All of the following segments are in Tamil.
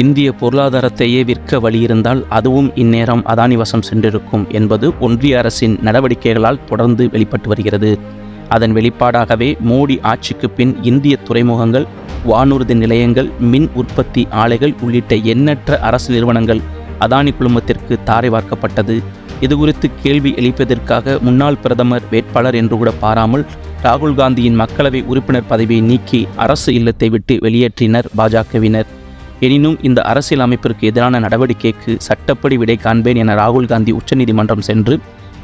இந்திய பொருளாதாரத்தையே விற்க வழியிருந்தால் அதுவும் இந்நேரம் அதானி வசம் சென்றிருக்கும் என்பது ஒன்றிய அரசின் நடவடிக்கைகளால் தொடர்ந்து வெளிப்பட்டு வருகிறது. அதன் வெளிப்பாடாகவே மோடி ஆட்சிக்கு பின் இந்திய துறைமுகங்கள், வானூர்தி நிலையங்கள், மின் உற்பத்தி ஆலைகள் உள்ளிட்ட எண்ணற்ற அரசு நிறுவனங்கள் அதானி குழுமத்திற்கு தாரை வார்க்கப்பட்டது. இதுகுறித்து கேள்வி எழுப்பியதற்காக முன்னாள் பிரதமர் வேட்பாளர் என்று கூட பாராமல் ராகுல் காந்தியின் மக்களவை உறுப்பினர் பதவியை நீக்கி அரசு இல்லத்தை விட்டு வெளியேற்றினர் பாஜகவினர். எனினும் இந்த அரசியல் அமைப்பிற்கு எதிரான நடவடிக்கைக்கு சட்டப்படி விடை காண்பேன் என ராகுல் காந்தி உச்சநீதிமன்றம் சென்று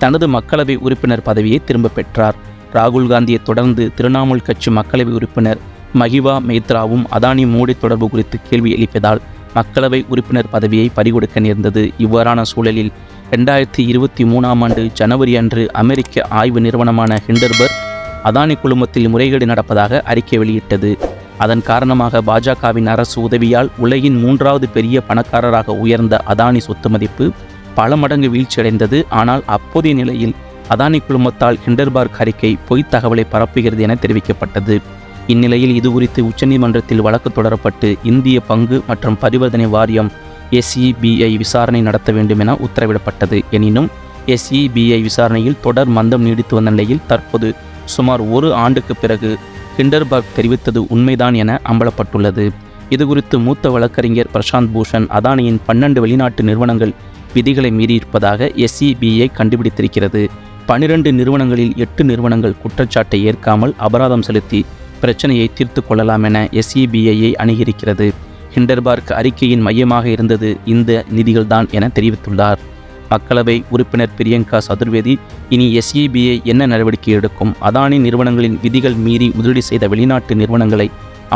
தனது மக்களவை உறுப்பினர் பதவியை திரும்ப பெற்றார். ராகுல் காந்தியை தொடர்ந்து திரிணாமுல் கட்சி மக்களவை உறுப்பினர் மஹிவா மெய்த்ராவும் அதானி மோடி தொடர்பு குறித்து கேள்வி எழுப்பியதால் மக்களவை உறுப்பினர் பதவியை பறிகொடுக்க நேர்ந்தது. இவ்வாறான சூழலில் 2023ஆம் ஆண்டு ஜனவரி அன்று அமெரிக்க ஆய்வு நிறுவனமான ஹிண்டன்பர்க் அதானி குழுமத்தில் முறைகேடு நடப்பதாக அறிக்கை வெளியிட்டது. அதன் காரணமாக பாஜகவின் அரசு உதவியால் உலகின் 3வது பெரிய பணக்காரராக உயர்ந்த அதானி சொத்து மதிப்பு பல மடங்கு வீழ்ச்சியடைந்தது. ஆனால் அப்போதைய நிலையில் அதானி குழுமத்தால் ஹிண்டன்பர்க் அறிக்கை பொய்த் தகவலை பரப்புகிறது என தெரிவிக்கப்பட்டது. இந்நிலையில் இதுகுறித்து உச்சநீதிமன்றத்தில் வழக்கு தொடரப்பட்டு இந்திய பங்கு மற்றும் பரிவர்த்தனை வாரியம் SEBI விசாரணை நடத்த வேண்டும் என உத்தரவிடப்பட்டது. எனினும் SEBI விசாரணையில் தொடர் மந்தம் நீடித்து வந்த நிலையில் தற்போது சுமார் 1 ஆண்டுக்கு பிறகு ஹிண்டன்பர்க் தெரிவித்தது உண்மைதான் என அம்பலப்பட்டுள்ளது. இதுகுறித்து மூத்த வழக்கறிஞர் பிரசாந்த் பூஷன் அதானியின் 12 வெளிநாட்டு நிறுவனங்கள் விதிகளை மீறியிருப்பதாக SEBI கண்டுபிடித்திருக்கிறது. 12 நிறுவனங்களில் 8 நிறுவனங்கள் குற்றச்சாட்டை ஏற்காமல் அபராதம் செலுத்தி பிரச்சனையை தீர்த்து கொள்ளலாம் என SEBI அணுகியிருக்கிறது. ஹிண்டன்பர்க் அறிக்கையின் மையமாக இருந்தது இந்த நிதிகள்தான் என தெரிவித்துள்ளார். மக்களவை உறுப்பினர் பிரியங்கா சதுர்வேதி, இனி SEBI என்ன நடவடிக்கை எடுக்கும்? அதானி நிறுவனங்களின் விதிகள் மீறி முதலீடு செய்த வெளிநாட்டு நிறுவனங்களை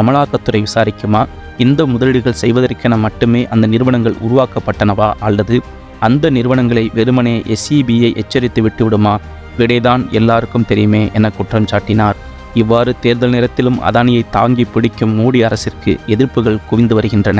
அமலாக்கத்துறை விசாரிக்குமா? இந்த முதலீடுகள் செய்வதற்கென மட்டுமே அந்த நிறுவனங்கள் உருவாக்கப்பட்டனவா, அல்லது அந்த நிறுவனங்களை வெறுமனே SEBI எச்சரித்து விட்டுவிடுமா? விடைதான் எல்லாருக்கும் தெரியுமே என குற்றம் சாட்டினார். இவ்வாறு தேர்தல் நேரத்திலும் அதானியை தாங்கி பிடிக்கும் மோடி அரசிற்கு எதிர்ப்புகள் குவிந்து வருகின்றன.